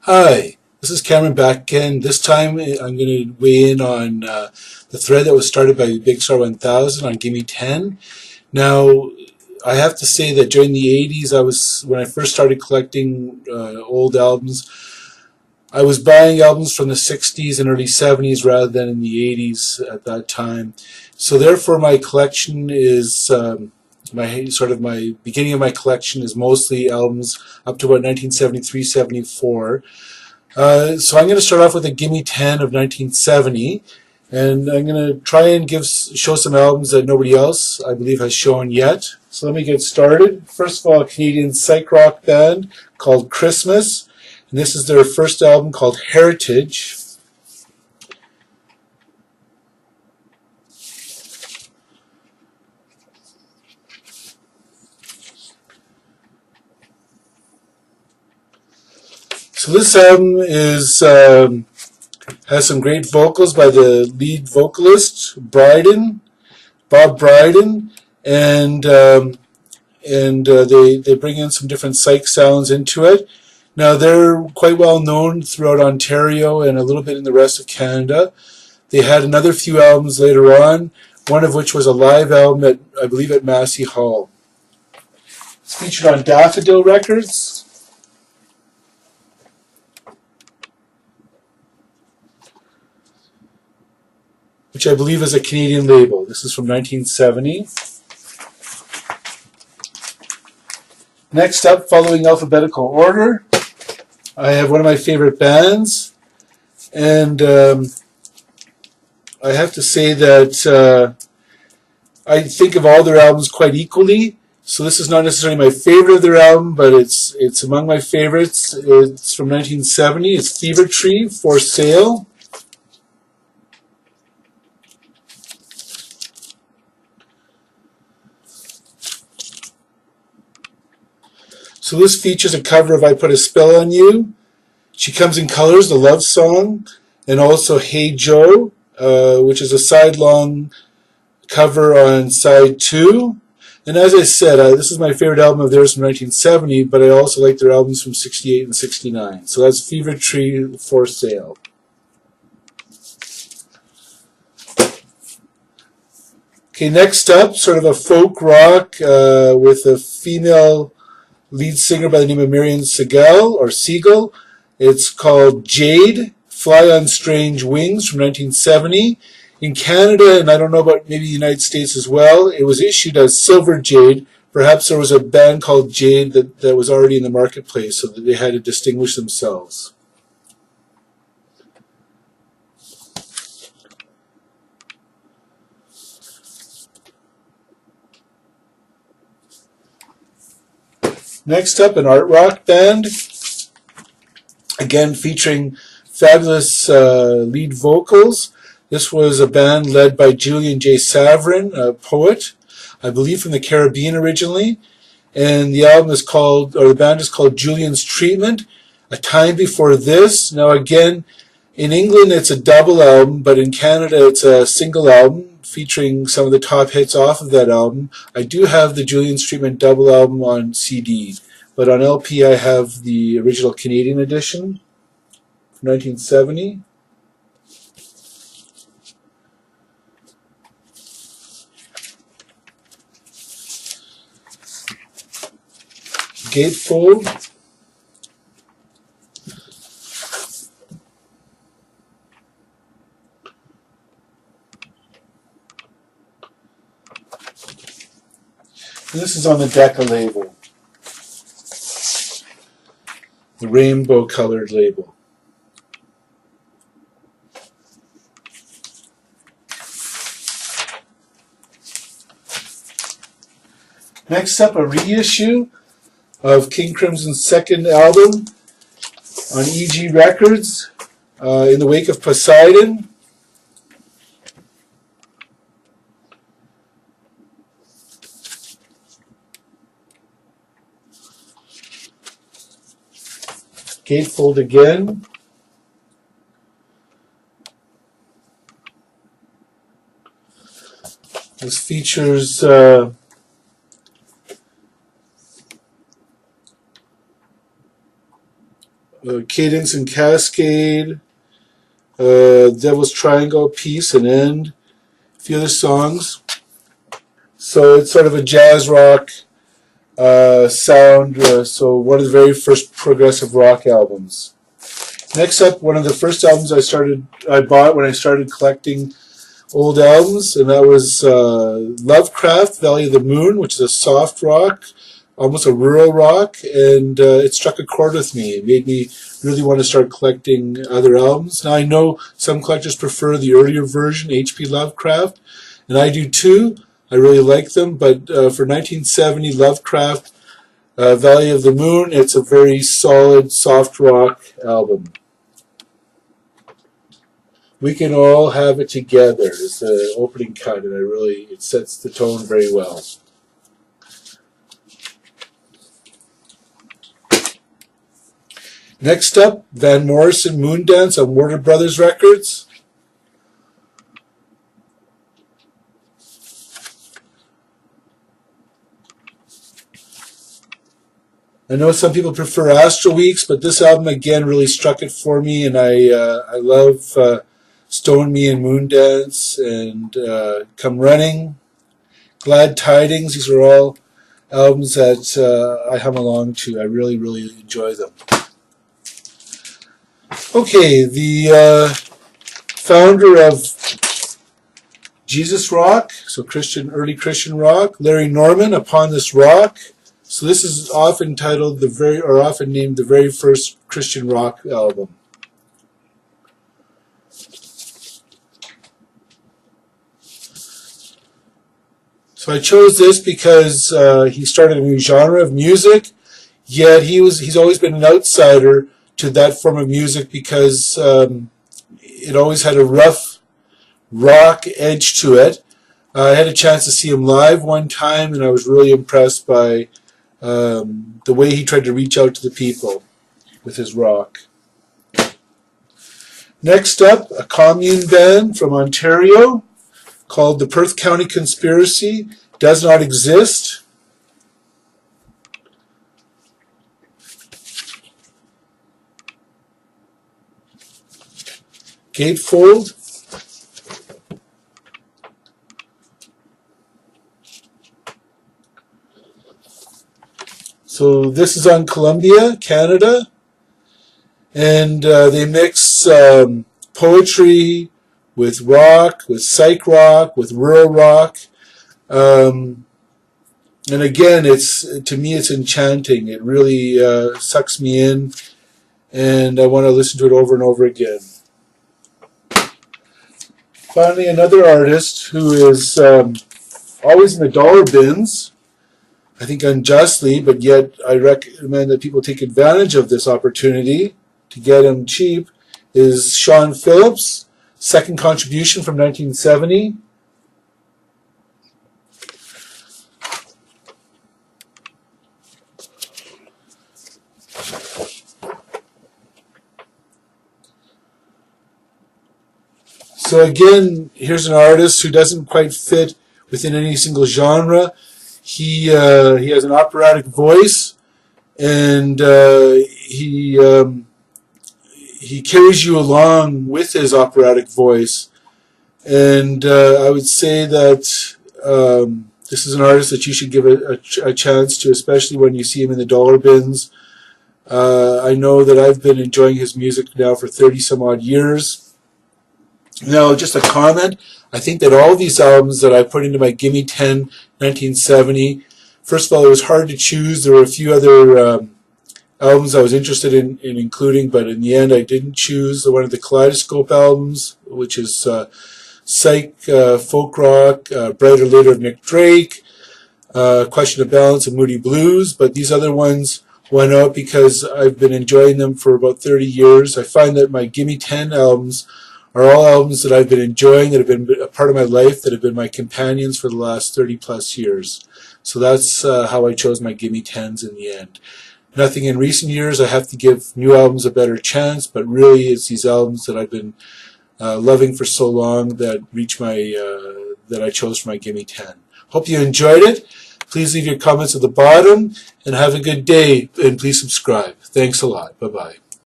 Hi, this is Cameron back again. This time I'm going to weigh in on the thread that was started by Big Star1000 on Gimme Ten. Now, I have to say that during the 80s, when I first started collecting old albums, I was buying albums from the 60s and early 70s rather than in the 80s at that time. So therefore my collection is my beginning of my collection is mostly albums up to about 1973-74. So I'm going to start off with a Gimme 10 of 1970, and I'm going to try and show some albums that nobody else, I believe, has shown yet. So let me get started. First of all, a Canadian psych rock band called Christmas, and this is their first album called Heritage. So this album has some great vocals by the lead vocalist, Bob Bryden, and they bring in some different psych sounds into it. Now they're quite well known throughout Ontario and a little bit in the rest of Canada. They had another few albums later on, one of which was a live album at, I believe, at Massey Hall. It's featured on Daffodil Records. Which I believe is a Canadian label. This is from 1970. Next up, following alphabetical order, I have one of my favorite bands, and I have to say that I think of all their albums quite equally. So this is not necessarily my favorite of their album, but it's among my favorites. It's from 1970. It's Fever Tree, For Sale. So this features a cover of I Put a Spell on You. She Comes in Colors, the love song, and also Hey Joe, which is a side-long cover on side 2. And as I said, this is my favorite album of theirs from 1970, but I also like their albums from 68 and 69. So that's Fever Tree, For Sale. Okay, next up, sort of a folk rock with a female lead singer by the name of Marion Siegel. It's called Jade, Fly on Strange Wings from 1970. In Canada, and I don't know about maybe the United States as well, it was issued as Silver Jade. Perhaps there was a band called Jade that was already in the marketplace, so that they had to distinguish themselves. Next up, an art rock band, again featuring fabulous lead vocals. This was a band led by Julian J. Saverin, a poet, I believe from the Caribbean originally. And the album is called, or the band is called Julian's Treatment, A Time Before This. Now again, in England it's a double album, but in Canada it's a single album featuring some of the top hits off of that album. I do have the Julian's Treatment double album on CD, but on LP I have the original Canadian edition from 1970. Gatefold. And this is on the Decca label, the rainbow colored label. Next up, a reissue of King Crimson's second album on EG Records, In the Wake of Poseidon. Gatefold again. This features Cadence and Cascade, Devil's Triangle, Peace and End, a few other songs. So it's sort of a jazz rock sound, so one of the very first progressive rock albums. Next up, one of the first albums I bought when I started collecting old albums, and that was Lovecraft, Valley of the Moon, which is a soft rock, almost a rural rock, and it struck a chord with me. It made me really want to start collecting other albums. Now I know some collectors prefer the earlier version, H.P. Lovecraft, and I do too. I really like them, but for 1970 Lovecraft, Valley of the Moon, it's a very solid, soft rock album. We Can All Have It Together is the opening cut, and it sets the tone very well. Next up, Van Morrison, Moondance on Warner Brothers Records. I know some people prefer Astro Weeks, but this album again really struck it for me, and I love Stone Me and Moondance and Come Running, Glad Tidings. These are all albums that I hum along to. I really, really enjoy them. Okay, the founder of Jesus Rock, so early Christian rock, Larry Norman, Upon This Rock. So this is often titled often named the very first Christian rock album. So I chose this because he started a new genre of music, yet he's always been an outsider to that form of music because it always had a rough rock edge to it. I had a chance to see him live one time, and I was really impressed by the way he tried to reach out to the people with his rock. Next up, a commune band from Ontario called the Perth County Conspiracy. Does Not Exist. Gatefold. So this is on Columbia, Canada, and they mix poetry with rock, with psych rock, with rural rock, and again, to me it's enchanting. It really sucks me in, and I want to listen to it over and over again. Finally, another artist who is always in the dollar bins, I think unjustly, but yet I recommend that people take advantage of this opportunity to get him cheap, is Sean Phillips, second contribution from 1970. So again, here's an artist who doesn't quite fit within any single genre. He has an operatic voice, and he carries you along with his operatic voice. And I would say that this is an artist that you should give a chance to, especially when you see him in the dollar bins. I know that I've been enjoying his music now for 30 some odd years. Now, just a comment. I think that all these albums that I put into my Gimme 10 1970, first of all, it was hard to choose. There were a few other albums I was interested in including, but in the end I didn't choose. One of the Kaleidoscope albums, which is Psych, Folk Rock, Brighter Later of Nick Drake, Question of Balance of Moody Blues, but these other ones went out because I've been enjoying them for about 30 years. I find that my Gimme 10 albums are all albums that I've been enjoying, that have been a part of my life, that have been my companions for the last 30 plus years. So that's how I chose my Gimme 10s in the end. Nothing in recent years. I have to give new albums a better chance, but really it's these albums that I've been loving for so long that I chose for my Gimme 10. Hope you enjoyed it. Please leave your comments at the bottom, and have a good day, and please subscribe. Thanks a lot. Bye-bye.